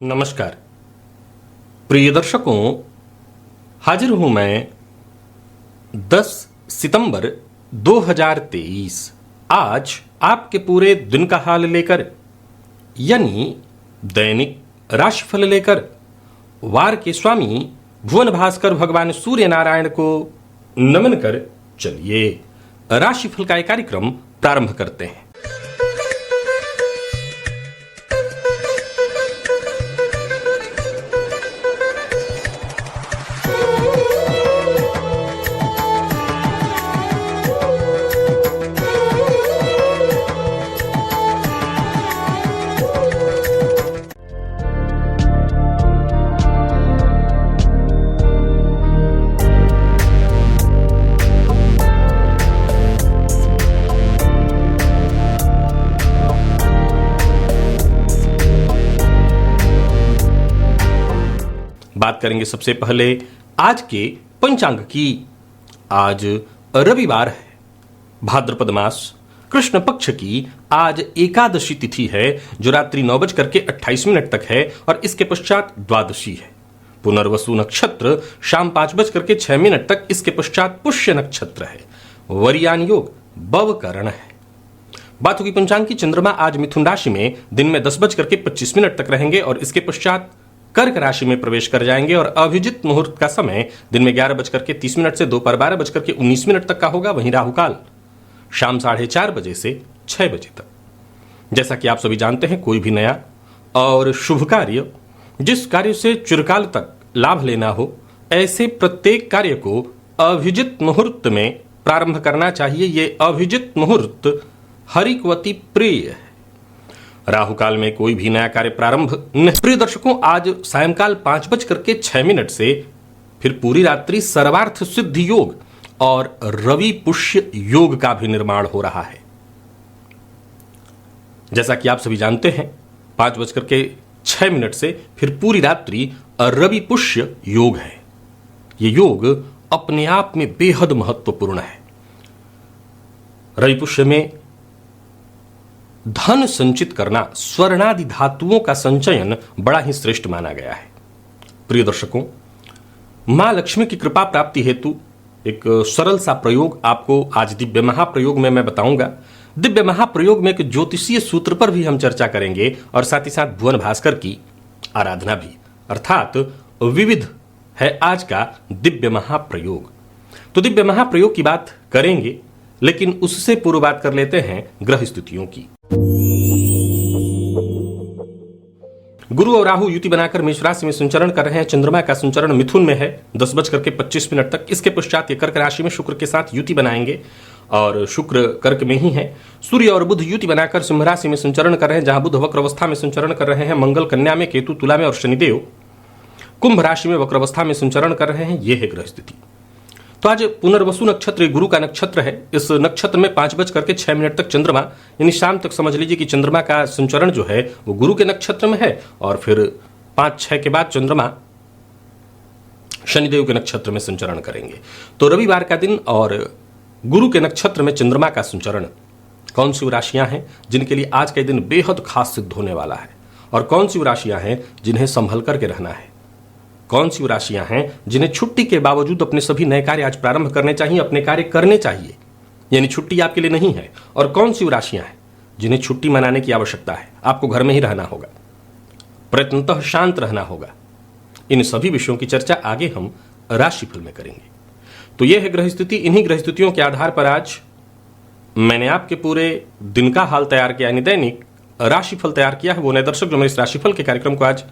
नमस्कार प्रिय दर्शकों, हाजिर हूं मैं 10 सितंबर 2023 आज आपके पूरे दिन का हाल लेकर, यानी दैनिक राशिफल लेकर वार के स्वामी भुवन भास्कर भगवान सूर्य नारायण को नमन कर चलिए राशिफल का एक कार्यक्रम प्रारंभ करते हैं। बात करेंगे सबसे पहले आज के पंचांग की। आज रविवार है, भाद्रपद मास कृष्ण पक्ष की आज एकादशी तिथि है जो रात्रि 9:28 तक है और इसके पश्चात द्वादशी है। पुनर्वसु नक्षत्र शाम 5:06 तक, इसके पश्चात पुष्य नक्षत्र है। वरियान योग बवकरण है। बात होगी पंचांग की। चंद्रमा आज मिथुन राशि में दिन में 10:25 तक रहेंगे और इसके पश्चात कर्क राशि में प्रवेश कर जाएंगे और अभिजित मुहूर्त का समय दिन में 11:30 से दोपहर 12:19 तक का होगा। वहीं राहुकाल शाम 4:30 बजे से 6 बजे तक। जैसा कि आप सभी जानते हैं, कोई भी नया और शुभ कार्य, जिस कार्य से चिरकाल तक लाभ लेना हो, ऐसे प्रत्येक कार्य को अभिजित मुहूर्त में प्रारंभ करना चाहिए। ये अभिजित मुहूर्त हरिकवती प्रिय है। राहुकाल में कोई भी नया कार्य प्रारंभ नहीं। प्रिय दर्शकों, आज सायंकाल 5:06 से फिर पूरी रात्रि सर्वार्थ सिद्धि योग और रवि पुष्य योग का भी निर्माण हो रहा है। जैसा कि आप सभी जानते हैं, 5:06 से फिर पूरी रात्रि रवि पुष्य योग है। यह योग अपने आप में बेहद महत्वपूर्ण है। रवि पुष्य में धन संचित करना, स्वर्णादि धातुओं का संचयन बड़ा ही श्रेष्ठ माना गया है। प्रिय दर्शकों, मां लक्ष्मी की कृपा प्राप्ति हेतु एक सरल सा प्रयोग आपको आज दिव्य महाप्रयोग में मैं बताऊंगा। दिव्य महाप्रयोग में एक ज्योतिषीय सूत्र पर भी हम चर्चा करेंगे और साथ ही साथ भुवन भास्कर की आराधना भी, अर्थात विविध है आज का दिव्य महाप्रयोग। तो दिव्य महाप्रयोग की बात करेंगे, लेकिन उससे पूर्व बात कर लेते हैं ग्रह स्थितियों की। गुरु और राहु युति बनाकर मेष राशि में संचरण कर रहे हैं। चंद्रमा का संचरण मिथुन में है 10:25 तक। इसके पश्चात ये कर्क राशि में शुक्र के साथ युति बनाएंगे और शुक्र कर्क में ही है। सूर्य और बुध युति बनाकर सिंह राशि में संचरण कर रहे हैं, जहां बुध वक्र अवस्था में संचरण कर रहे हैं। मंगल कन्या में, केतु तुला में और शनिदेव कुंभ राशि में वक्र अवस्था में संचरण कर रहे हैं। यह है ग्रह स्थिति। तो आज पुनर्वसु नक्षत्र गुरु का नक्षत्र है। इस नक्षत्र में 5:06 तक चंद्रमा, यानी शाम तक समझ लीजिए कि चंद्रमा का संचरण जो है वो गुरु के नक्षत्र में है और फिर 5-6 के बाद चंद्रमा शनिदेव के नक्षत्र में संचरण करेंगे। तो रविवार का दिन और गुरु के नक्षत्र में चंद्रमा का संचरण, कौन सी राशियां हैं जिनके लिए आज का दिन बेहद खास सिद्ध होने वाला है और कौन सी राशियां हैं जिन्हें संभल करके रहना है, कौन सी राशियां हैं जिन्हें छुट्टी के बावजूद अपने सभी नए कार्य आज प्रारंभ करने चाहिए, अपने कार्य करने चाहिए, यानी छुट्टी आपके लिए नहीं है, और कौन सी राशियां हैं जिन्हें छुट्टी मनाने की आवश्यकता है, आपको घर में ही रहना होगा, प्रयत्नतः शांत रहना होगा। इन सभी विषयों की चर्चा आगे हम राशिफल में करेंगे। तो यह है ग्रह स्थिति। इन्हीं ग्रह स्थितियों के आधार पर आज मैंने आपके पूरे दिन का हाल तैयार किया, यानी दैनिक राशिफल तैयार किया है। वो नए दर्शक जो मेरे इस राशिफल के कार्यक्रम को आज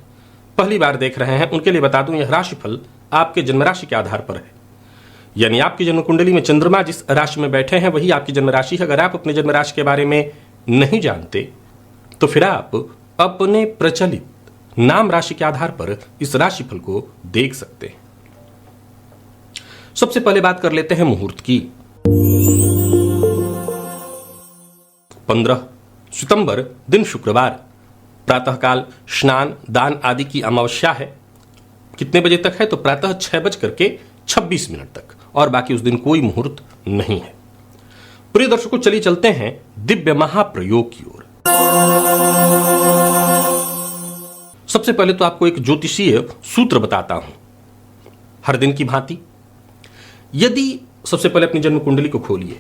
पहली बार देख रहे हैं, उनके लिए बता दूं, यह राशिफल आपके जन्म राशि के आधार पर है, यानी आपकी जन्म कुंडली में चंद्रमा जिस राशि में बैठे हैं वही आपकी जन्म राशि है। अगर आप अपने जन्म राशि के बारे में नहीं जानते तो फिर आप अपने प्रचलित नाम राशि के आधार पर इस राशिफल को देख सकते हैं। सबसे पहले बात कर लेते हैं मुहूर्त की। 15 सितंबर दिन शुक्रवार, प्रातःकाल स्नान दान आदि की अमावस्या है। कितने बजे तक है? तो प्रातः 6:26 तक, और बाकी उस दिन कोई मुहूर्त नहीं है। प्रिय दर्शकों, चलिए चलते हैं दिव्य महाप्रयोग की ओर। सबसे पहले तो आपको एक ज्योतिषीय सूत्र बताता हूं, हर दिन की भांति। यदि सबसे पहले अपनी जन्म कुंडली को खोलिए।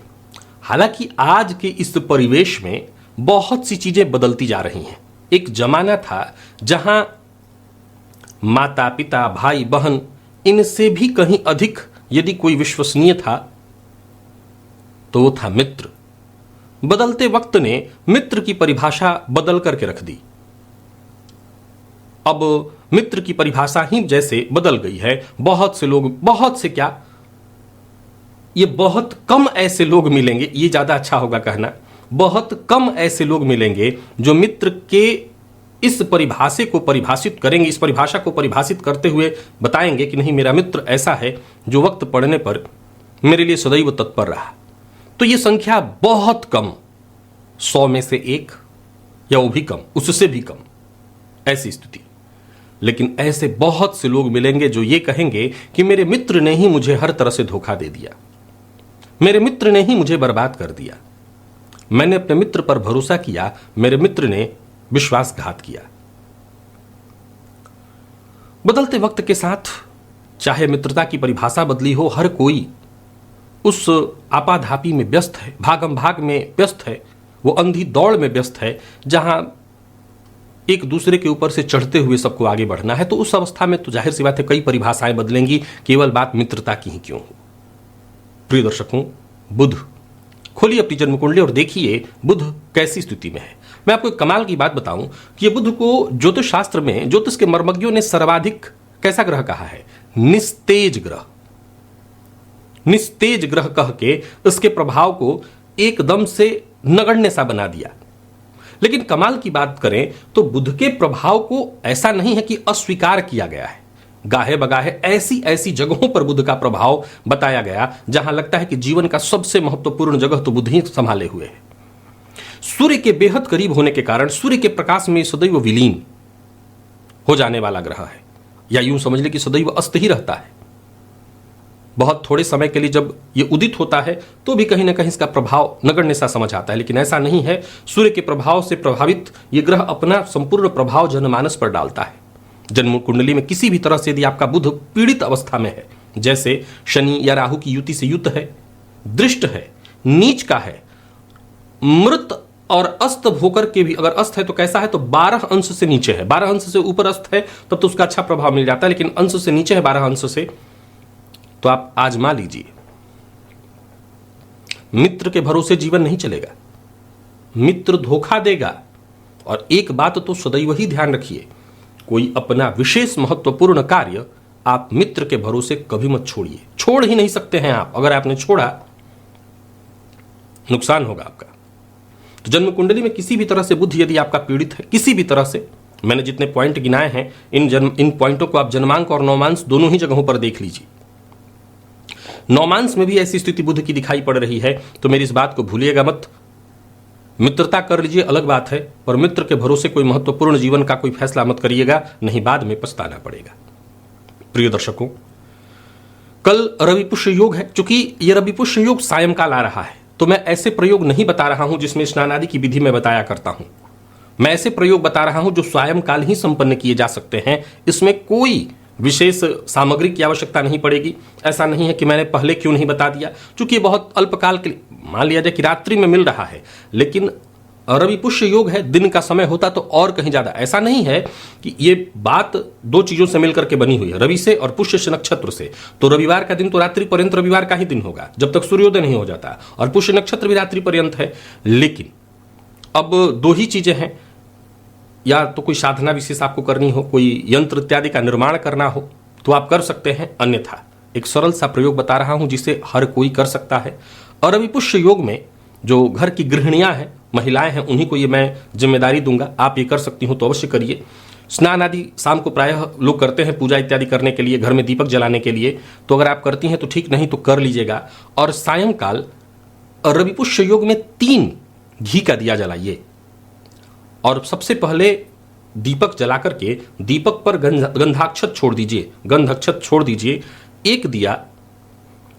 हालांकि आज के इस परिवेश में बहुत सी चीजें बदलती जा रही हैं। एक जमाना था जहां माता पिता भाई बहन इनसे भी कहीं अधिक यदि कोई विश्वसनीय था तो वो था मित्र। बदलते वक्त ने मित्र की परिभाषा बदल करके रख दी। अब मित्र की परिभाषा ही जैसे बदल गई है। बहुत से लोग, बहुत से क्या, ये बहुत कम ऐसे लोग मिलेंगे, ये ज्यादा अच्छा होगा कहना, बहुत कम ऐसे लोग मिलेंगे जो मित्र के इस परिभाषा को परिभाषित करेंगे, इस परिभाषा को परिभाषित करते हुए बताएंगे कि नहीं, मेरा मित्र ऐसा है जो वक्त पड़ने पर मेरे लिए सदैव तत्पर रहा। तो ये संख्या बहुत कम, 100 में से 1 या वो भी कम, उससे भी कम, ऐसी स्थिति। लेकिन ऐसे बहुत से लोग मिलेंगे जो ये कहेंगे कि मेरे मित्र ने ही मुझे हर तरह से धोखा दे दिया, मेरे मित्र ने ही मुझे बर्बाद कर दिया, मैंने अपने मित्र पर भरोसा किया, मेरे मित्र ने विश्वासघात किया। बदलते वक्त के साथ चाहे मित्रता की परिभाषा बदली हो, हर कोई उस आपाधापी में व्यस्त है, भागम भाग में व्यस्त है, वो अंधी दौड़ में व्यस्त है जहां एक दूसरे के ऊपर से चढ़ते हुए सबको आगे बढ़ना है। तो उस अवस्था में तो जाहिर सी बात है कई परिभाषाएं बदलेंगी, केवल बात मित्रता की ही क्यों हो। प्रिय दर्शकों, बुध खोलिए अपनी जन्म कुंडली और देखिए बुध कैसी स्थिति में है। मैं आपको एक कमाल की बात बताऊं कि ये बुध को ज्योतिष शास्त्र में ज्योतिष के मर्मज्ञों ने सर्वाधिक कैसा ग्रह कहा है? निस्तेज ग्रह। निस्तेज ग्रह कह के इसके प्रभाव को एकदम से नगण्य सा बना दिया। लेकिन कमाल की बात करें तो बुध के प्रभाव को ऐसा नहीं है कि अस्वीकार किया गया है। गाहे बगाहे ऐसी ऐसी जगहों पर बुध का प्रभाव बताया गया जहां लगता है कि जीवन का सबसे महत्वपूर्ण जगह तो बुध ही संभाले हुए है। सूर्य के बेहद करीब होने के कारण सूर्य के प्रकाश में सदैव विलीन हो जाने वाला ग्रह है, या यूं समझ ले कि सदैव अस्त ही रहता है। बहुत थोड़े समय के लिए जब यह उदित होता है तो भी कहीं ना कहीं इसका प्रभाव नगण्य सा समझ आता है, लेकिन ऐसा नहीं है। सूर्य के प्रभाव से प्रभावित यह ग्रह अपना संपूर्ण प्रभाव जनमानस पर डालता है। जन्म कुंडली में किसी भी तरह से यदि आपका बुध पीड़ित अवस्था में है, जैसे शनि या राहु की युति से युक्त है, दृष्ट है, नीच का है, मृत और अस्त होकर के भी, अगर अस्त है तो कैसा है, तो 12 अंश से नीचे है। 12 अंश से ऊपर अस्त है तब तो उसका अच्छा प्रभाव मिल जाता है, लेकिन अंश से नीचे है 12 अंश से, तो आप आजमा लीजिए। मित्र के भरोसे जीवन नहीं चलेगा, मित्र धोखा देगा। और एक बात तो सदैव ही ध्यान रखिए, कोई अपना विशेष महत्वपूर्ण कार्य आप मित्र के भरोसे कभी मत छोड़िए। छोड़ ही नहीं सकते हैं आप, अगर आपने छोड़ा नुकसान होगा आपका। तो जन्म कुंडली में किसी भी तरह से बुध यदि आपका पीड़ित है, किसी भी तरह से, मैंने जितने पॉइंट गिनाए हैं इन पॉइंटों को आप जन्मांक और नवमांश दोनों ही जगहों पर देख लीजिए। नवमांश में भी ऐसी स्थिति बुध की दिखाई पड़ रही है तो मेरी इस बात को भूलिएगा मत। मित्रता कर लीजिए अलग बात है, पर मित्र के भरोसे कोई महत्वपूर्ण जीवन का कोई फैसला मत करिएगा, नहीं बाद में पछताना पड़ेगा। प्रिय दर्शकों, कल रवि पुष्य योग है। चूंकि यह रवि पुष्य योग सायंकाल आ रहा है तो मैं ऐसे प्रयोग नहीं बता रहा हूं जिसमें स्नान आदि की विधि में बताया करता हूं। मैं ऐसे प्रयोग बता रहा हूं जो सायंकाल ही संपन्न किए जा सकते हैं। इसमें कोई विशेष सामग्री की आवश्यकता नहीं पड़ेगी। ऐसा नहीं है कि मैंने पहले क्यों नहीं बता दिया, क्योंकि बहुत अल्पकाल के लिए, मान लिया जाए कि रात्रि में मिल रहा है, लेकिन रवि पुष्य योग है, दिन का समय होता तो और कहीं ज्यादा। ऐसा नहीं है कि ये बात दो चीजों से मिलकर के बनी हुई है, रवि से और पुष्य से नक्षत्र से। तो रविवार का दिन तो रात्रि पर्यंत रविवार का ही दिन होगा जब तक सूर्योदय नहीं हो जाता, और पुष्य नक्षत्र भी रात्रि पर्यंत है। लेकिन अब दो ही चीजें हैं, या तो कोई साधना विशेष आपको करनी हो, कोई यंत्र इत्यादि का निर्माण करना हो तो आप कर सकते हैं, अन्यथा एक सरल सा प्रयोग बता रहा हूं जिसे हर कोई कर सकता है। और रवि पुष्य योग में जो घर की गृहिणियां हैं, महिलाएं हैं, उन्हीं को ये मैं जिम्मेदारी दूंगा। आप ये कर सकती हो तो अवश्य करिए। स्नान आदि शाम को प्रायः लोग करते हैं पूजा इत्यादि करने के लिए, घर में दीपक जलाने के लिए, तो अगर आप करती हैं तो ठीक, नहीं तो कर लीजिएगा। और सायंकाल रवि पुष्य योग में 3 घी का दिया जलाइए, और सबसे पहले दीपक जला करके दीपक पर गंधाक्षत छोड़ दीजिए, गंधाक्षत छोड़ दीजिए। एक दिया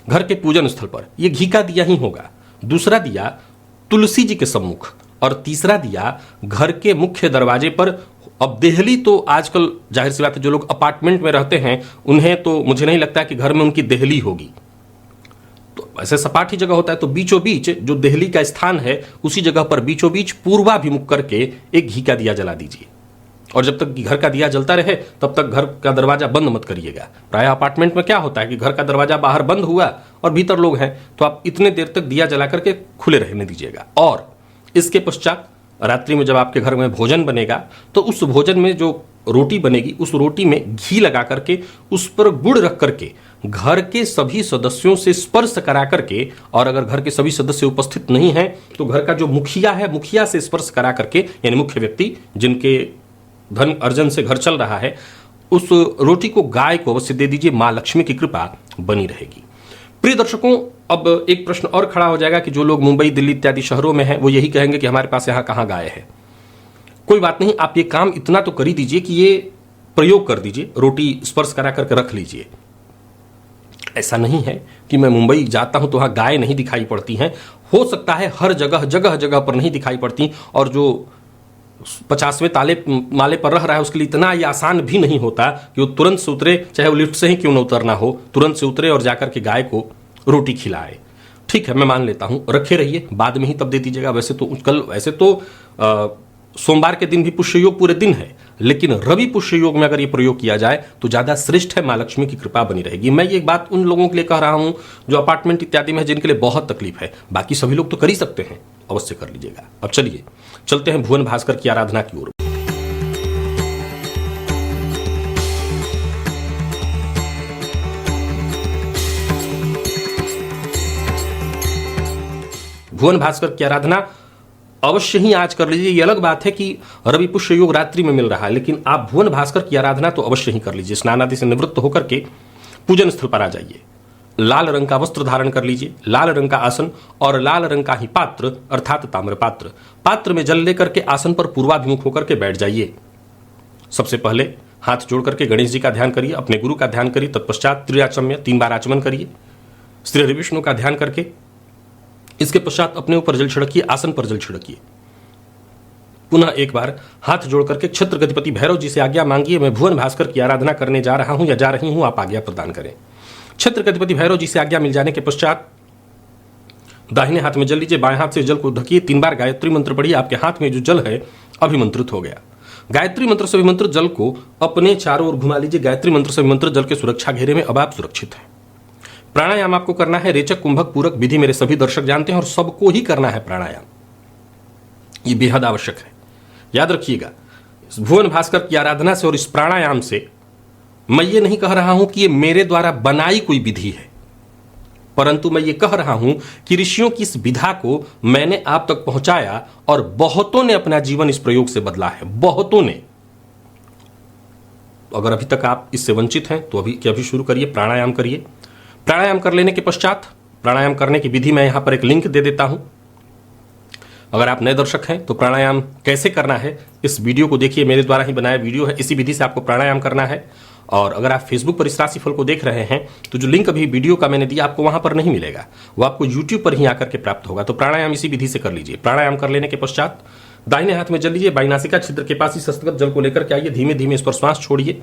घर के पूजन स्थल पर, यह घी का दिया ही होगा। दूसरा दिया तुलसी जी के सम्मुख, और तीसरा दिया घर के मुख्य दरवाजे पर। अब देहली तो आजकल जाहिर सी बात है, जो लोग अपार्टमेंट में रहते हैं उन्हें तो मुझे नहीं लगता कि घर में उनकी देहली होगी, तो ऐसे सपाट ही जगह होता है। तो बीचों बीच जो देहली का स्थान है उसी जगह पर बीचों बीच पूर्वाभिमुख करके एक घी का दिया जला दीजिए, और जब तक घर का दिया जलता रहे तब तक घर का दरवाजा बंद मत करिएगा। प्रायः अपार्टमेंट में क्या होता है कि घर का दरवाजा बाहर बंद हुआ और भीतर लोग हैं, तो आप इतने देर तक दिया जला करके खुले रहने दीजिएगा। और इसके पश्चात रात्रि में जब आपके घर में भोजन बनेगा तो उस भोजन में जो रोटी बनेगी उस रोटी में घी लगा करके उस पर गुड़ रख करके घर के सभी सदस्यों से स्पर्श करा करके, और अगर घर के सभी सदस्य उपस्थित नहीं हैं तो घर का जो मुखिया है मुखिया से स्पर्श करा करके, यानी मुख्य व्यक्ति जिनके धन अर्जन से घर चल रहा है, उस रोटी को गाय को अवश्य दे दीजिए। मां लक्ष्मी की कृपा बनी रहेगी। प्रिय दर्शकों, अब एक प्रश्न और खड़ा हो जाएगा कि जो लोग मुंबई, दिल्ली इत्यादि शहरों में हैं वो यही कहेंगे कि हमारे पास यहां कहां गाय है। कोई बात नहीं, आप ये काम इतना तो कर ही दीजिए कि ये प्रयोग कर दीजिए, रोटी स्पर्श करा करके रख लीजिए। ऐसा नहीं है कि मैं मुंबई जाता हूं तो वहां गाय नहीं दिखाई पड़ती हैं, हो सकता है हर जगह जगह जगह पर नहीं दिखाई पड़ती, और जो 50वें माले पर रह रहा है उसके लिए इतना ये आसान भी नहीं होता कि वो तुरंत से उतरे, चाहे वो लिफ्ट से ही क्यों न उतरना हो, तुरंत से उतरे और जाकर के गाय को रोटी खिलाए। ठीक है, मैं मान लेता हूं, रखे रहिए, बाद में ही तब दे दीजिएगा। वैसे तो सोमवार के दिन भी पुष्य योग पूरे दिन है, लेकिन रवि पुष्य योग में अगर ये प्रयोग किया जाए तो ज्यादा श्रेष्ठ है, मां लक्ष्मी की कृपा बनी रहेगी। मैं ये बात उन लोगों के लिए कह रहा हूं जो अपार्टमेंट इत्यादि में है, जिनके लिए बहुत तकलीफ है। बाकी सभी लोग तो कर ही सकते हैं, अवश्य कर लीजिएगा। अब चलिए चलते हैं भुवन भास्कर की आराधना की ओर। भुवन भास्कर की आराधना अवश्य ही आज कर लीजिए। ये अलग बात है कि रवि पुष्य योग रात्रि में मिल रहा है, लेकिन आप भुवन भास्कर की आराधना तो अवश्य ही कर लीजिए। स्नान आदि से निवृत्त होकर के पूजन स्थल पर आ जाइए, लाल रंग का वस्त्र धारण कर लीजिए, लाल रंग का आसन और लाल रंग का ही पात्र अर्थात ताम्र पात्र। पात्र में जल लेकर के आसन पर पूर्वाभिमुख होकर के बैठ जाइए। सबसे पहले हाथ जोड़ करके गणेश जी का ध्यान करिए, अपने गुरु का ध्यान करिए, तत्पश्चात त्रियाचम्य 3 बार आचमन करिए, श्री हरि विष्णु का ध्यान करके इसके पश्चात अपने ऊपर जल छिड़किए, आसन पर जल छिड़किए। पुनः एक बार हाथ जोड़ करके क्षेत्र गतिपति भैरव जी से आज्ञा मांगिए, मैं भुवन भास्कर की आराधना करने जा रहा हूं या जा रही हूं, आप आज्ञा प्रदान करें। क्षेत्र गतिपति भैरव जी से आज्ञा मिल जाने के पश्चात दाहिने हाथ में जल लीजिए, बाएं हाथ से जल को ढकिए, 3 बार गायत्री मंत्र पढ़िए। आपके हाथ में जो जल है अभिमंत्रित हो गया। गायत्री मंत्र से अभिमंत्रित जल को अपने चारों ओर घुमा लीजिए। गायत्री मंत्र से अभिमंत्रित जल के सुरक्षा घेरे में अब आप सुरक्षित हैं। प्राणायाम आपको करना है, रेचक कुंभक पूरक विधि मेरे सभी दर्शक जानते हैं और सबको ही करना है प्राणायाम, ये बेहद आवश्यक है। याद रखिएगा, भुवन भास्कर की आराधना से और इस प्राणायाम से मैं ये नहीं कह रहा हूं कि ये मेरे द्वारा बनाई कोई विधि है, परंतु मैं ये कह रहा हूं कि ऋषियों की इस विधा को मैंने आप तक पहुंचाया और बहुतों ने अपना जीवन इस प्रयोग से बदला है, बहुतों ने। अगर अभी तक आप इससे वंचित हैं तो अभी शुरू करिए, प्राणायाम करिए। प्राणायाम कर लेने के पश्चात प्राणायाम करने की विधि मैं यहां पर एक लिंक दे देता हूं। अगर आप नए दर्शक हैं तो प्राणायाम कैसे करना है इस वीडियो को देखिए, मेरे द्वारा ही बनाया वीडियो है, इसी विधि से आपको प्राणायाम करना है। और अगर आप फेसबुक पर इस राशिफल को देख रहे हैं तो जो लिंक अभी वीडियो का मैंने दिया आपको वहां पर नहीं मिलेगा, वो आपको यूट्यूब पर ही आकर के प्राप्त होगा। तो प्राणायाम इसी विधि से कर लीजिए। प्राणायाम कर लेने के पश्चात दाहिने हाथ में जल लीजिए, बाई नासिका छिद्र के पास ही हस्तगत जल को लेकर के आइए, धीमे धीमे इस पर श्वास छोड़िए।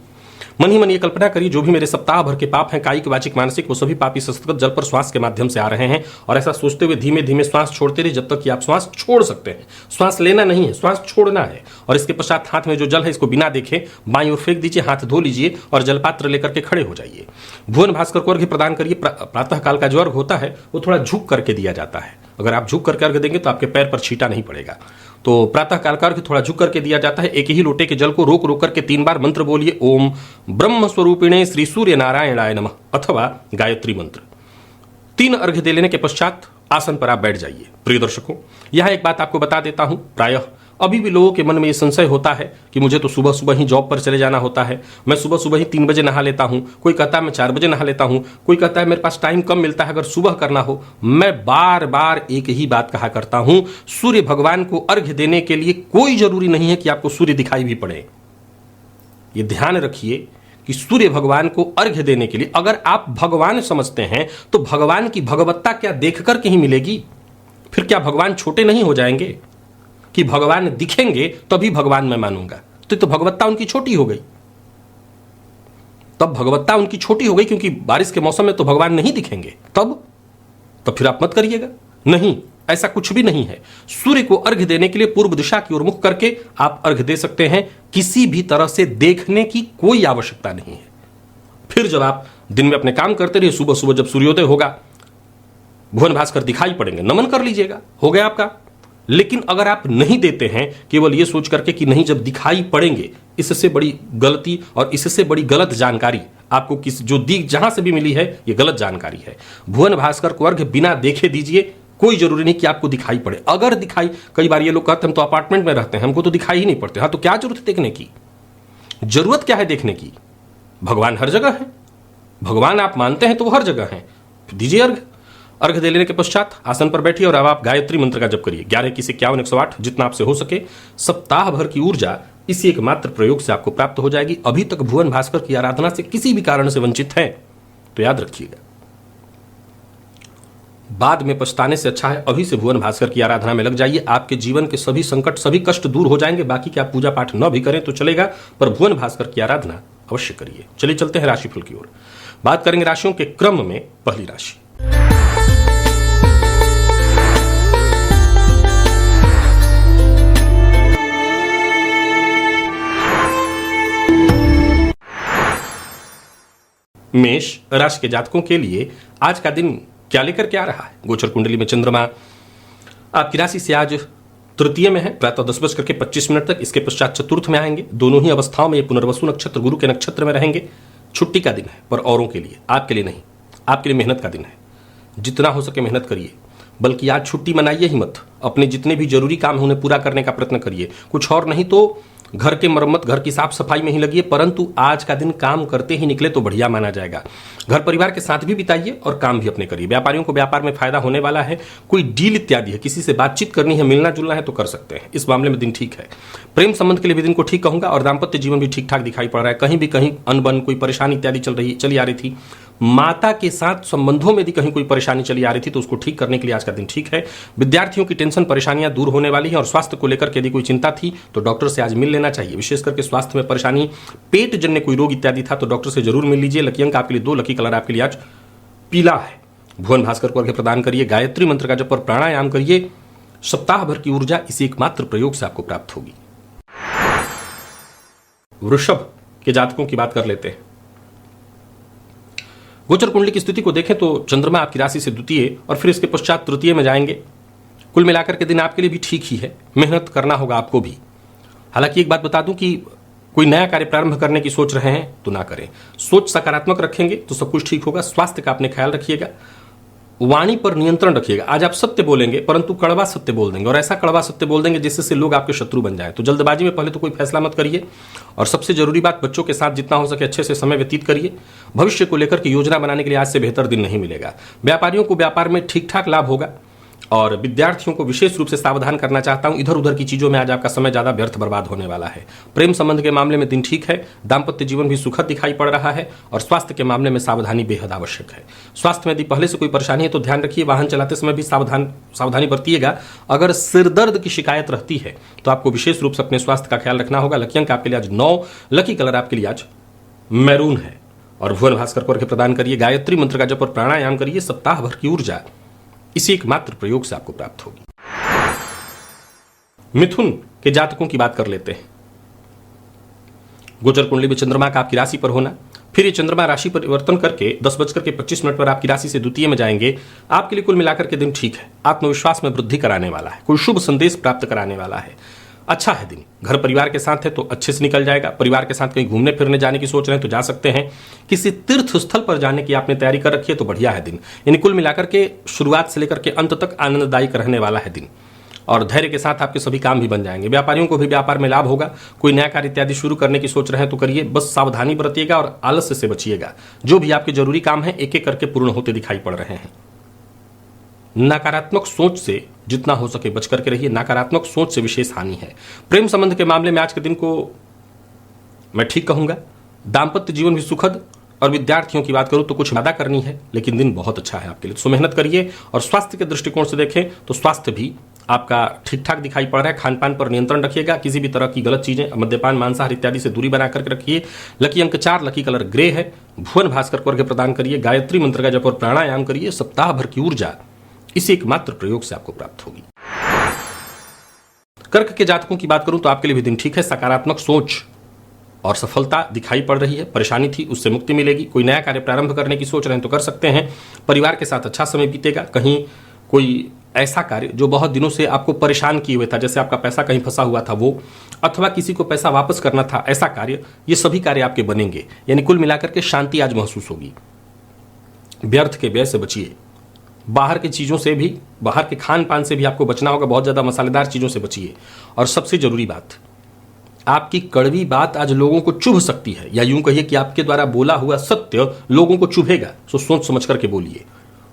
मन ही मन ये कल्पना करिए जो भी मेरे सप्ताह भर के पाप हैं, कायिक वाचिक मानसिक, वो सभी पाप इस हस्तगत जल पर श्वास के माध्यम से आ रहे हैं। और ऐसा सोचते हुए धीमे धीमे श्वास छोड़ते रहिए जब तक कि आप श्वास छोड़ सकते हैं। श्वास लेना नहीं है, श्वास छोड़ना है। और इसके पश्चात हाथ में जो जल है इसको बिना देखे बाईं ओर फेंक दीजिए, हाथ धो लीजिए और जलपात्र लेकर के खड़े हो जाइए। भुवन भास्कर को अर्घ्य प्रदान करिए। प्रातः काल का जो अर्घ्य होता है वो थोड़ा झुक करके दिया जाता है। अगर आप झुक करके अर्घ्य देंगे तो आपके पैर पर छींटा नहीं पड़ेगा। तो प्रातः काल का अर्घ्य थोड़ा झुक करके दिया जाता है। एक ही लोटे के जल को रोक रोक करके 3 बार मंत्र बोलिए, ओम ब्रह्म स्वरूपिणे श्री सूर्य नारायणाय नमः, अथवा गायत्री मंत्र। 3 अर्घ्य दे लेने के पश्चात आसन पर आप बैठ जाइए। प्रिय दर्शकों, यहां एक बात आपको बता देता हूं, प्रायः अभी भी लोगों के मन में ये संशय होता है कि मुझे तो सुबह सुबह ही जॉब पर चले जाना होता है, मैं सुबह सुबह ही 3 बजे नहा लेता हूं, कोई कहता है मैं 4 बजे नहा लेता हूं, कोई कहता है मेरे पास टाइम कम मिलता है अगर सुबह करना हो। मैं बार बार एक ही बात कहा करता हूं, सूर्य भगवान को अर्घ्य देने के लिए कोई जरूरी नहीं है कि आपको सूर्य दिखाई भी पड़े। ये ध्यान रखिए कि सूर्य भगवान को अर्घ्य देने के लिए अगर आप भगवान समझते हैं तो भगवान की भगवत्ता क्या देख करके ही मिलेगी? फिर क्या भगवान छोटे नहीं हो जाएंगे? कि भगवान दिखेंगे तभी भगवान मैं मानूंगा, तो भगवत्ता उनकी छोटी हो गई। तब भगवत्ता उनकी छोटी हो गई क्योंकि बारिश के मौसम में तो भगवान नहीं दिखेंगे। तब फिर आप मत करिएगा। नहीं, ऐसा कुछ भी नहीं है। सूर्य को अर्घ्य देने के लिए पूर्व दिशा की ओर मुख करके आप अर्घ्य दे सकते हैं। किसी भी तरह से देखने की कोई आवश्यकता नहीं है। फिर जब आप दिन में अपने काम करते रहिए, सुबह सुबह जब सूर्योदय होगा भुवन भास्कर दिखाई पड़ेंगे, नमन कर लीजिएगा, हो गया आपका। लेकिन अगर आप नहीं देते हैं केवल ये सोच करके कि नहीं जब दिखाई पड़ेंगे, इससे बड़ी गलती और इससे बड़ी गलत जानकारी आपको किस जो दी जहां से भी मिली है, ये गलत जानकारी है। भुवन भास्कर को अर्घ्य बिना देखे दीजिए, कोई जरूरी नहीं कि आपको दिखाई पड़े। अगर दिखाई, कई बार ये लोग कहते हैं हम तो अपार्टमेंट में रहते हैं, हमको तो दिखाई ही नहीं पड़ते। हाँ, तो क्या जरूरत है देखने की? जरूरत क्या है देखने की? भगवान हर जगह है। भगवान आप मानते हैं तो वो हर जगह है। दीजिए अर्घ्य। अर्घ्य दे लेने के पश्चात आसन पर बैठिए और अब आप गायत्री मंत्र का जप करिए। 11 की 51 108 जितना आपसे हो सके। सप्ताह भर की ऊर्जा इसी एकमात्र प्रयोग से आपको प्राप्त हो जाएगी। अभी तक भुवन भास्कर की आराधना से किसी भी कारण से वंचित हैं तो याद रखिएगा, बाद में पछताने से अच्छा है अभी से भुवन भास्कर की आराधना में लग जाइए। आपके जीवन के सभी संकट, सभी कष्ट दूर हो जाएंगे। बाकी के आप पूजा पाठ न भी करें तो चलेगा, पर भुवन भास्कर की आराधना अवश्य करिए। चलिए चलते हैं राशिफल की ओर। बात करेंगे राशियों के क्रम में। पहली राशि मेष राशि के जातकों के लिए आज का दिन क्या लेकर के आ रहा है? गोचर कुंडली में चंद्रमा आपकी राशि से आज तृतीय में है, प्रातः 10:25 तक। इसके पश्चात चतुर्थ में आएंगे। दोनों ही अवस्थाओं में ये पुनर्वसु नक्षत्र गुरु के नक्षत्र में रहेंगे। छुट्टी का दिन है, पर औरों के लिए, आपके लिए नहीं। आपके लिए मेहनत का दिन है। जितना हो सके मेहनत करिए, बल्कि आज छुट्टी मनाइए ही मत। अपने जितने भी जरूरी काम है उन्हें पूरा करने का प्रयत्न करिए। कुछ और नहीं तो घर के मरम्मत, घर की साफ सफाई में ही लगिए, परंतु आज का दिन काम करते ही निकले तो बढ़िया माना जाएगा। घर परिवार के साथ भी बिताइए और काम भी अपने करिए। व्यापारियों को व्यापार में फायदा होने वाला है। कोई डील इत्यादि है, किसी से बातचीत करनी है, मिलना जुलना है तो कर सकते हैं। इस मामले में दिन ठीक है। प्रेम संबंध के लिए भी दिन को ठीक कहूंगा और दाम्पत्य जीवन भी ठीक ठाक दिखाई पड़ रहा है। कहीं भी कहीं अनबन, कोई परेशानी इत्यादि चली आ रही थी, माता के साथ संबंधों में भी कहीं कोई परेशानी चली आ रही थी तो उसको ठीक करने के लिए आज का दिन ठीक है। विद्यार्थियों की टेंशन परेशानियां दूर होने वाली है और स्वास्थ्य को लेकर के यदि कोई चिंता थी तो डॉक्टर से आज मिल लेना चाहिए। विशेष करके स्वास्थ्य में परेशानी, पेट जन्य कोई रोग इत्यादि था तो डॉक्टर से जरूर मिल लीजिए। लकी अंक आपके लिए 2, लकी कलर आपके लिए आज पीला है। भुवन भास्कर को अर्घ्य प्रदान करिए, गायत्री मंत्र का जप और प्राणायाम करिए। सप्ताह भर की ऊर्जा इसी एकमात्र प्रयोग से आपको प्राप्त होगी। वृषभ के जातकों की बात कर लेते हैं। गोचर कुंडली की स्थिति को देखें तो चंद्रमा आपकी राशि से द्वितीय और फिर इसके पश्चात तृतीय में जाएंगे। कुल मिलाकर के दिन आपके लिए भी ठीक ही है। मेहनत करना होगा आपको भी। हालांकि एक बात बता दूं कि कोई नया कार्य प्रारंभ करने की सोच रहे हैं तो ना करें। सोच सकारात्मक रखेंगे तो सब कुछ ठीक होगा। स्वास्थ्य का अपने ख्याल रखिएगा। वाणी पर नियंत्रण रखिएगा। आज आप सत्य बोलेंगे परंतु कड़वा सत्य बोल देंगे और ऐसा कड़वा सत्य बोल देंगे जिससे लोग आपके शत्रु बन जाए। तो जल्दबाजी में पहले तो कोई फैसला मत करिए। और सबसे जरूरी बात, बच्चों के साथ जितना हो सके अच्छे से समय व्यतीत करिए। भविष्य को लेकर के योजना बनाने के लिए आज से बेहतर दिन नहीं मिलेगा। व्यापारियों को व्यापार में ठीक ठाक लाभ होगा और विद्यार्थियों को विशेष रूप से सावधान करना चाहता हूं। इधर उधर की चीजों में आज आपका समय ज्यादा व्यर्थ बर्बाद होने वाला है। प्रेम संबंध के मामले में दिन ठीक है। दाम्पत्य जीवन भी सुखद दिखाई पड़ रहा है और स्वास्थ्य के मामले में सावधानी बेहद आवश्यक है। स्वास्थ्य में यदि पहले से कोई परेशानी है तो ध्यान रखिए। वाहन चलाते समय भी सावधानी बरतिएगा। अगर सिर दर्द की शिकायत रहती है तो आपको विशेष रूप से अपने स्वास्थ्य का ख्याल रखना होगा। लकी अंक आपके लिए आज 9, लकी कलर आपके लिए आज मैरून है। और भुवन भास्कर को अर्घ्य प्रदान करिए, गायत्री मंत्र का जप और प्राणायाम करिए। सप्ताह भर की ऊर्जा इसी एकमात्र प्रयोग से आपको प्राप्त होगी। मिथुन के जातकों की बात कर लेते हैं। गोचर कुंडली में चंद्रमा का आपकी राशि पर होना, फिर ये चंद्रमा राशि परिवर्तन करके 10:25 पर आपकी राशि से द्वितीय में जाएंगे। आपके लिए कुल मिलाकर के दिन ठीक है। आत्मविश्वास में वृद्धि कराने वाला है। कोई शुभ संदेश प्राप्त कराने वाला है। अच्छा है दिन। घर परिवार के साथ है तो अच्छे से निकल जाएगा। परिवार के साथ कहीं घूमने फिरने जाने की सोच रहे हैं तो जा सकते हैं। किसी तीर्थ स्थल पर जाने की आपने तैयारी कर रखी है तो बढ़िया है दिन। यानी कुल मिलाकर के शुरुआत से लेकर के अंत तक आनंददायक रहने वाला है दिन और धैर्य के साथ आपके सभी काम भी बन जाएंगे। व्यापारियों को भी व्यापार में लाभ होगा। कोई नया कार्य इत्यादि शुरू करने की सोच रहे हैं तो करिए, बस सावधानी बरतिएगा और आलस्य से बचिएगा। जो भी आपके जरूरी काम है एक एक करके पूर्ण होते दिखाई पड़ रहे हैं। नकारात्मक सोच से जितना हो सके बच करके रहिए। नकारात्मक सोच से विशेष हानि है। प्रेम संबंध के मामले में आज के दिन को मैं ठीक कहूंगा। दाम्पत्य जीवन भी सुखद और विद्यार्थियों की बात करूं तो कुछ वादा करनी है लेकिन दिन बहुत अच्छा है आपके लिए। तो मेहनत करिए और स्वास्थ्य के दृष्टिकोण से देखें तो स्वास्थ्य भी आपका ठीक ठाक दिखाई पड़ रहा है। खान पान पर नियंत्रण रखिएगा, किसी भी तरह की गलत चीजें, मद्यपान, मांसाहार इत्यादि से दूरी बना करके रखिए। लकी अंक 4, लकी कलर ग्रे है। भुवन भास्कर को अर्घ्य प्रदान करिए, गायत्री मंत्र का जप और प्राणायाम करिए। सप्ताह भर की ऊर्जा इस एकमात्र प्रयोग से आपको प्राप्त होगी। कर्क के जातकों की बात करूं तो आपके लिए भी दिन ठीक है। सकारात्मक सोच और सफलता दिखाई पड़ रही है। परेशानी थी, उससे मुक्ति मिलेगी। कोई नया कार्य प्रारंभ करने की सोच रहे हैं तो कर सकते हैं। परिवार के साथ अच्छा समय बीतेगा। कहीं कोई ऐसा कार्य जो बहुत दिनों से आपको परेशान किए हुए था, जैसे आपका पैसा कहीं फंसा हुआ था वो, अथवा किसी को पैसा वापस करना था, ऐसा कार्य, ये सभी कार्य आपके बनेंगे। यानी कुल मिलाकर के शांति आज महसूस होगी। व्यर्थ के व्यय से बचिए। बाहर की चीजों से भी, बाहर के खान पान से भी आपको बचना होगा। बहुत ज्यादा मसालेदार चीजों से बचिए। और सबसे जरूरी बात, आपकी कड़वी बात आज लोगों को चुभ सकती है, या यूं कहिए कि आपके द्वारा बोला हुआ सत्य लोगों को चुभेगा। सो सोच समझ करके बोलिए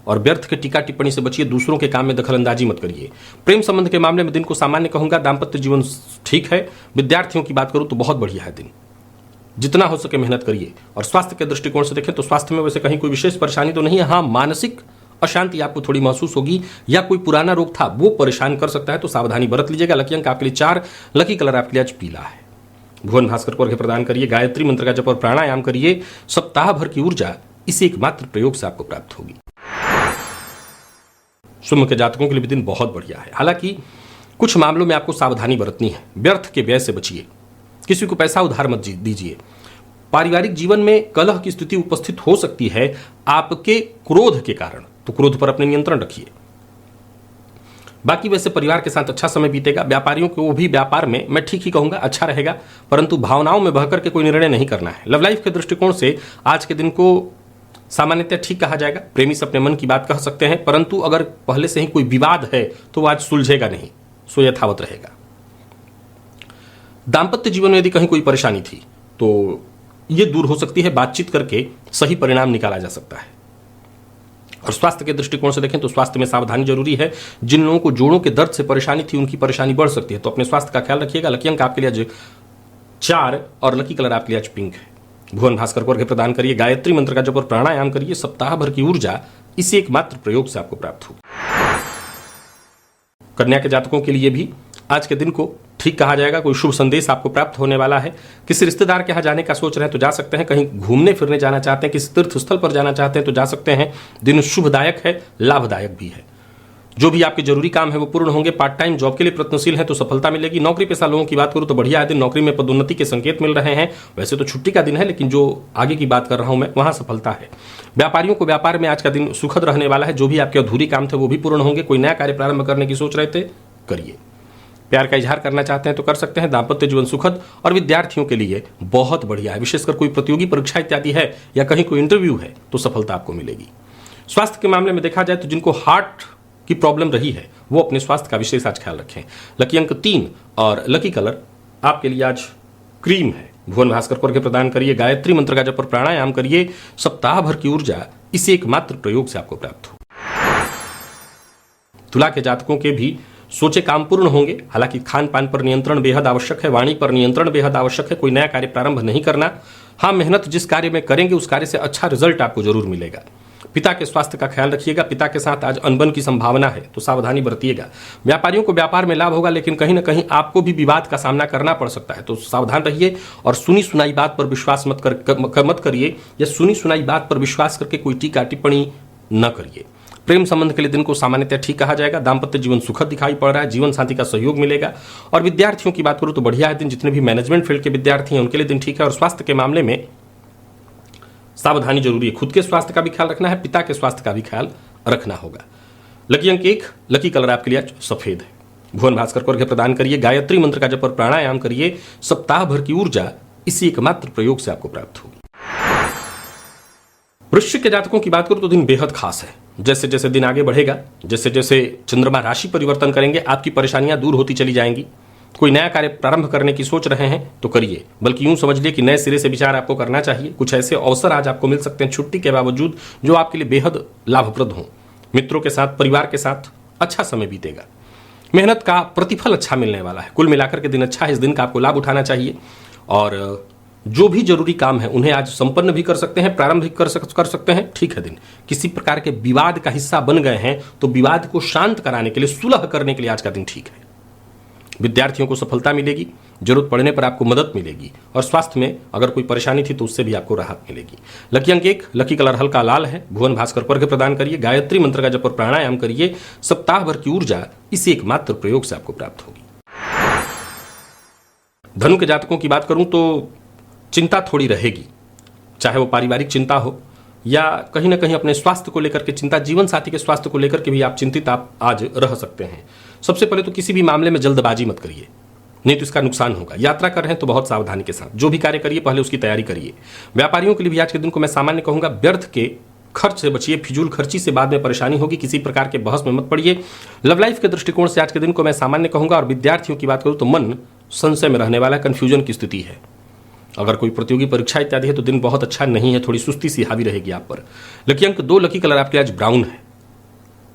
और व्यर्थ के टीका टिप्पणी से बचिए। दूसरों के काम में दखलंदाजी मत करिए। प्रेम संबंध के मामले में दिन को सामान्य कहूंगा। दाम्पत्य जीवन ठीक है। विद्यार्थियों की बात करूं तो बहुत बढ़िया है दिन। जितना हो सके मेहनत करिए। और स्वास्थ्य के दृष्टिकोण से देखें तो स्वास्थ्य में वैसे कहीं कोई विशेष परेशानी तो नहीं है। हाँ, मानसिक अशांति आपको थोड़ी महसूस होगी, या कोई पुराना रोग था वो परेशान कर सकता है, तो सावधानी बरत लीजिएगा। लकी अंक आपके लिए 4, लकी कलर आपके लिए आज पीला है। भुवन भास्कर को अर्घ्य प्रदान करिए, गायत्री मंत्र का जप और प्राणायाम करिए। सप्ताह भर की ऊर्जा इसी एकमात्र प्रयोग से आपको प्राप्त होगी। सिंह के जातकों के लिए भी दिन बहुत बढ़िया है। हालांकि कुछ मामलों में आपको सावधानी बरतनी है। व्यर्थ के व्यय से बचिए। किसी को पैसा उधार मत दीजिए। पारिवारिक जीवन में कलह की स्थिति उपस्थित हो सकती है आपके क्रोध के कारण, तो क्रोध पर अपने नियंत्रण रखिए। बाकी वैसे परिवार के साथ अच्छा समय बीतेगा। व्यापारियों को भी व्यापार में मैं ठीक ही कहूंगा, अच्छा रहेगा, परंतु भावनाओं में बहकर के कोई निर्णय नहीं करना है। लव लाइफ के दृष्टिकोण से आज के दिन को सामान्यतः ठीक कहा जाएगा। प्रेमी से अपने मन की बात कह सकते हैं, परंतु अगर पहले से ही कोई विवाद है तो आज सुलझेगा नहीं, सो यथावत रहेगा। दाम्पत्य जीवन में यदि कहीं कोई परेशानी थी तो यह दूर हो सकती है। बातचीत करके सही परिणाम निकाला जा सकता है। और स्वास्थ्य के दृष्टिकोण से देखें तो स्वास्थ्य में सावधानी जरूरी है। जिन लोगों को जोड़ों के दर्द से परेशानी थी उनकी परेशानी बढ़ सकती है, तो अपने स्वास्थ्य का ख्याल रखिएगा। लकी अंक आपके लिए आज 4 और लकी कलर आपके लिए आज पिंक है। भुवन भास्कर को अर्घ्य प्रदान करिए, गायत्री मंत्र का जप और प्राणायाम करिए। सप्ताह भर की ऊर्जा इसी एकमात्र प्रयोग से आपको प्राप्त होगी। कन्या के जातकों के लिए भी आज के दिन को ठीक कहा जाएगा। कोई शुभ संदेश आपको प्राप्त होने वाला है। किसी रिश्तेदार के यहाँ जाने का सोच रहे हैं तो जा सकते हैं। कहीं घूमने फिरने जाना चाहते हैं, किसी तीर्थ स्थल पर जाना चाहते हैं तो जा सकते हैं। दिन शुभदायक है, लाभदायक भी है। जो भी आपके जरूरी काम है वो पूर्ण होंगे। पार्ट टाइम जॉब के लिए प्रयत्नशील है तो सफलता मिलेगी। नौकरी पेशा लोगों की बात करूं तो बढ़िया है दिन। नौकरी में पदोन्नति के संकेत मिल रहे हैं। वैसे तो छुट्टी का दिन है, लेकिन जो आगे की बात कर रहा हूं मैं, वहां सफलता है। व्यापारियों को व्यापार में आज का दिन सुखद रहने वाला है। जो भी आपके अधूरी काम थे वो भी पूर्ण होंगे। कोई नया कार्य प्रारंभ करने की सोच रहे थे, करिए। प्यार का इजहार करना चाहते हैं तो कर सकते हैं। दाम्पत्य जीवन सुखद और विद्यार्थियों के लिए बहुत बढ़िया है। विशेषकर कोई प्रतियोगी परीक्षा इत्यादि है या कहीं कोई इंटरव्यू है तो सफलता आपको मिलेगी। स्वास्थ्य के मामले में देखा जाए तो जिनको हार्ट की प्रॉब्लम रही है वो अपने स्वास्थ्य का विशेष आज ख्याल रखें। लकी अंक 3 और लकी कलर आपके लिए आज क्रीम है। भुवन भास्कर को अर्घ्य प्रदान करिए, गायत्री मंत्र का जप और प्राणायाम करिए। सप्ताह भर की ऊर्जा इसी एकमात्र प्रयोग से आपको प्राप्त हो। तुला के जातकों के भी सोचे काम पूर्ण होंगे। हालांकि खान पान पर नियंत्रण बेहद आवश्यक है। वाणी पर नियंत्रण बेहद आवश्यक है। कोई नया कार्य प्रारंभ नहीं करना। हाँ, मेहनत जिस कार्य में करेंगे उस कार्य से अच्छा रिजल्ट आपको जरूर मिलेगा। पिता के स्वास्थ्य का ख्याल रखिएगा। पिता के साथ आज अनबन की संभावना है तो सावधानी बरतिएगा। व्यापारियों को व्यापार में लाभ होगा, लेकिन कहीं ना कहीं आपको भी विवाद का सामना करना पड़ सकता है, तो सावधान रहिए। और सुनी सुनाई बात पर विश्वास मत करिए, या सुनी सुनाई बात पर विश्वास करके कोई टीका टिप्पणी न करिए। प्रेम संबंध के लिए दिन को सामान्यतः ठीक कहा जाएगा। दाम्पत्य जीवन सुखद दिखाई पड़ रहा है। जीवन साथी का सहयोग मिलेगा। और विद्यार्थियों की बात करूं तो बढ़िया है दिन। जितने भी मैनेजमेंट फील्ड के विद्यार्थी हैं उनके लिए दिन ठीक है। और स्वास्थ्य के मामले में सावधानी जरूरी है। खुद के स्वास्थ्य का भी ख्याल रखना है, पिता के स्वास्थ्य का भी ख्याल रखना होगा। लकी अंक 1, लकी कलर आपके लिए सफेद है। भुवन भास्कर को अर्घ्य प्रदान करिए, गायत्री मंत्र का जप और प्राणायाम करिए। सप्ताह भर की ऊर्जा इसी एकमात्र प्रयोग से आपको प्राप्त होगी। वृश्चिक के जातकों की बात करूं तो दिन बेहद खास है। जैसे जैसे दिन आगे बढ़ेगा, जैसे जैसे चंद्रमा राशि परिवर्तन करेंगे, आपकी परेशानियां दूर होती चली जाएंगी। कोई नया कार्य प्रारंभ करने की सोच रहे हैं तो करिए, बल्कि यूं समझ लिए कि नए सिरे से विचार आपको करना चाहिए। कुछ ऐसे अवसर आज आपको मिल सकते हैं छुट्टी के बावजूद जो आपके लिए बेहद लाभप्रद हों। मित्रों के साथ, परिवार के साथ अच्छा समय बीतेगा। मेहनत का प्रतिफल अच्छा मिलने वाला है। कुल मिलाकर के दिन अच्छा है। इस दिन का आपको लाभ उठाना चाहिए। और जो भी जरूरी काम है उन्हें आज संपन्न भी कर सकते हैं, प्रारंभ भी कर सकते हैं। ठीक है दिन, किसी प्रकार के विवाद का हिस्सा बन गए हैं तो विवाद को शांत कराने के लिए, सुलह करने के लिए आज का दिन ठीक है। विद्यार्थियों को सफलता मिलेगी, जरूरत पड़ने पर आपको मदद मिलेगी, और स्वास्थ्य में अगर कोई परेशानी थी तो उससे भी आपको राहत मिलेगी। लकी अंक 1, लकी कलर हल्का लाल है, भुवन भास्कर को अर्घ्य प्रदान करिए, गायत्री मंत्र का जप और प्राणायाम करिए। सप्ताह भर की ऊर्जा इसी एकमात्र प्रयोग से आपको प्राप्त होगी। धनु के जातकों की बात करूं तो चिंता थोड़ी रहेगी, चाहे वो पारिवारिक चिंता हो या कहीं ना कहीं अपने स्वास्थ्य को लेकर के चिंता, जीवन साथी के स्वास्थ्य को लेकर के भी आप चिंतित आप आज रह सकते हैं। सबसे पहले तो किसी भी मामले में जल्दबाजी मत करिए, नहीं तो इसका नुकसान होगा। यात्रा कर रहे हैं तो बहुत सावधानी के साथ जो भी कार्य करिए पहले उसकी तैयारी करिए। व्यापारियों के लिए भी आज के दिन को मैं सामान्य कहूंगा, व्यर्थ के खर्च से बचिए, फिजूल खर्ची से बाद में परेशानी होगी, किसी प्रकार के बहस में मत पड़िए। लव लाइफ के दृष्टिकोण से आज के दिन को मैं सामान्य कहूंगा। और विद्यार्थियों की बात करूं तो मन संशय में रहने वाला, कंफ्यूजन की स्थिति है। अगर कोई प्रतियोगी परीक्षा इत्यादि है तो दिन बहुत अच्छा नहीं है, थोड़ी सुस्ती सी हावी रहेगी आप पर। लकी अंक 2, लकी कलर आपके आज ब्राउन है।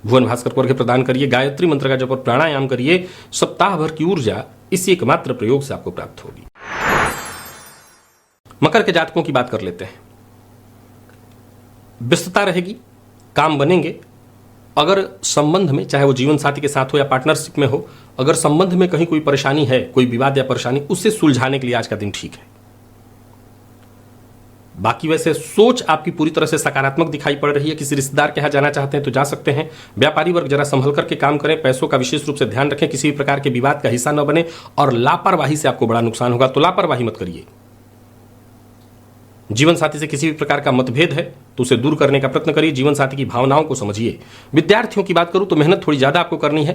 भुवन भास्कर को अर्घ्य प्रदान करिए, गायत्री मंत्र का जप और प्राणायाम करिए। सप्ताह भर की ऊर्जा इसी एकमात्र प्रयोग से आपको प्राप्त होगी। मकर के जातकों की बात कर लेते हैं। व्यस्तता रहेगी, काम बनेंगे। अगर संबंध में, चाहे वो जीवन साथी के साथ हो या पार्टनरशिप में हो, अगर संबंध में कहीं कोई परेशानी है, कोई विवाद या परेशानी, उससे सुलझाने के लिए आज का दिन ठीक है। बाकी वैसे सोच आपकी पूरी तरह से सकारात्मक दिखाई पड़ रही है। किसी रिश्तेदार के यहाँ जाना चाहते हैं तो जा सकते हैं। व्यापारी वर्ग जरा संभल करके काम करें, पैसों का विशेष रूप से ध्यान रखें, किसी भी प्रकार के विवाद का हिस्सा न बने, और लापरवाही से आपको बड़ा नुकसान होगा, तो लापरवाही मत करिए। जीवन साथी से किसी भी प्रकार का मतभेद है तो उसे दूर करने का प्रयत्न करिए, जीवन साथी की भावनाओं को समझिए। विद्यार्थियों की बात करूं तो मेहनत थोड़ी ज्यादा आपको करनी है,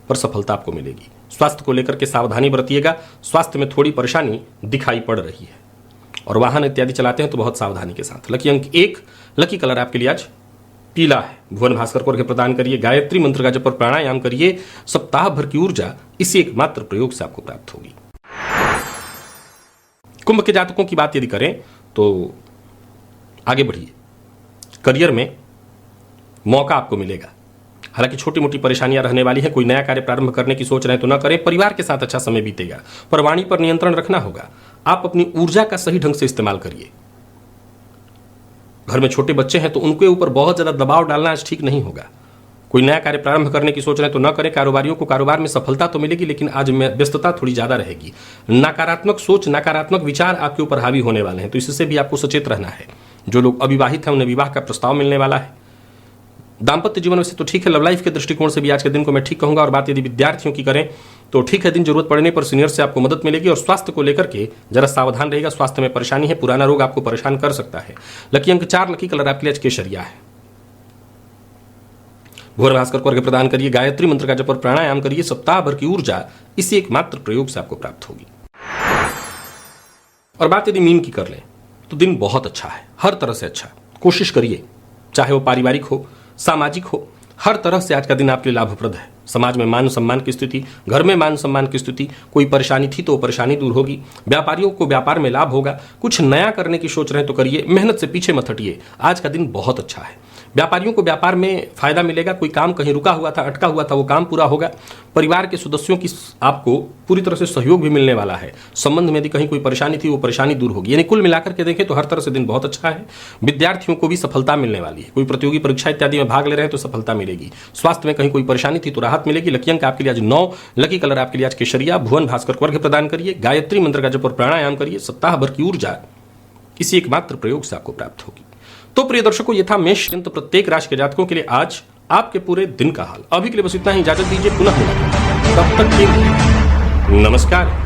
पर सफलता आपको मिलेगी। स्वास्थ्य को लेकर के सावधानी बरतिएगा, स्वास्थ्य में थोड़ी परेशानी दिखाई पड़ रही है, और वाहन इत्यादि चलाते हैं तो बहुत सावधानी के साथ। लकी अंक 1, लकी कलर आपके लिए आज पीला है। भुवन भास्कर को अर्घ्य प्रदान करिए, गायत्री मंत्र का जप और प्राणायाम करिए। सप्ताह भर की ऊर्जा इसी एकमात्र प्रयोग से आपको प्राप्त होगी। कुंभ के जातकों की बात यदि करें तो आगे बढ़िए, करियर में मौका आपको मिलेगा। हालांकि छोटी मोटी परेशानियां रहने वाली हैं, कोई नया कार्य प्रारंभ करने की सोच रहे हैं तो न करें। परिवार के साथ अच्छा समय बीतेगा, पर वाणी पर नियंत्रण रखना होगा। आप अपनी ऊर्जा का सही ढंग से इस्तेमाल करिए। घर में छोटे बच्चे हैं तो उनके ऊपर बहुत ज्यादा दबाव डालना आज ठीक नहीं होगा। कोई नया कार्य प्रारंभ करने की सोच रहे हैं तो न करें। कारोबारियों को कारोबार में सफलता तो मिलेगी, लेकिन आज व्यस्तता थोड़ी ज्यादा रहेगी। नकारात्मक सोच, नकारात्मक विचार आपके ऊपर हावी होने वाले हैं, तो इससे भी आपको सचेत रहना है। जो लोग अविवाहित हैं उन्हें विवाह का प्रस्ताव मिलने वाला है। दाम्पत्य जीवन वैसे तो ठीक है, लव लाइफ के दृष्टिकोण से भी आज के दिन को मैं ठीक कहूंगा। और बात यदि विद्यार्थियों की करें तो ठीक है, दिन जरूरत पड़ने पर सीनियर से आपको मदद मिलेगी। और स्वास्थ्य को लेकर के जरा सावधान रहेगा, स्वास्थ्य में परेशानी है, पुराना रोग आपको परेशान कर सकता है। लकी अंक 4, लकी कलर आपके लिए आज केसरिया है। भुवन भास्कर को अर्घ्य प्रदान करिए, गायत्री मंत्र का जप और प्राणायाम करिए। सप्ताह भर की ऊर्जा इसी एकमात्र प्रयोग से आपको प्राप्त होगी। और बात यदि मीन की कर लें तो दिन बहुत अच्छा है, हर तरह से अच्छा। कोशिश करिए, चाहे वो पारिवारिक हो, सामाजिक हो, हर तरह से आज का दिन आपके लिए लाभप्रद है। समाज में मान सम्मान की स्थिति, घर में मान सम्मान की स्थिति, कोई परेशानी थी तो वो परेशानी दूर होगी। व्यापारियों को व्यापार में लाभ होगा। कुछ नया करने की सोच रहे हैं तो करिए, मेहनत से पीछे मत हटिए। आज का दिन बहुत अच्छा है। व्यापारियों को व्यापार में फायदा मिलेगा। कोई काम कहीं रुका हुआ था, अटका हुआ था, वो काम पूरा होगा। परिवार के सदस्यों की आपको पूरी तरह से सहयोग भी मिलने वाला है। संबंध में यदि कहीं कोई परेशानी थी वो परेशानी दूर होगी। यानी कुल मिलाकर के देखें तो हर तरह से दिन बहुत अच्छा है। विद्यार्थियों को भी सफलता मिलने वाली है। कोई प्रतियोगी परीक्षा इत्यादि में भाग ले रहे हैं तो सफलता मिलेगी। स्वास्थ्य में कहीं कोई परेशानी थी तो राहत मिलेगी। लकी अंक आपके लिए आज 9, लकी कलर आपके लिए आज केसरिया। भुवन भास्कर को अर्घ्य प्रदान करिए, गायत्री मंत्र का जप और प्राणायाम करिए। सप्ताह भर की ऊर्जा इसी एकमात्र प्रयोग से आपको प्राप्त होगी। तो प्रिय दर्शकों, ये था मेष प्रत्येक राशि के जातकों के लिए आज आपके पूरे दिन का हाल। अभी के लिए बस इतना ही, इजाजत दीजिए, पुनः मिलेंगे। तब तक के लिए नमस्कार।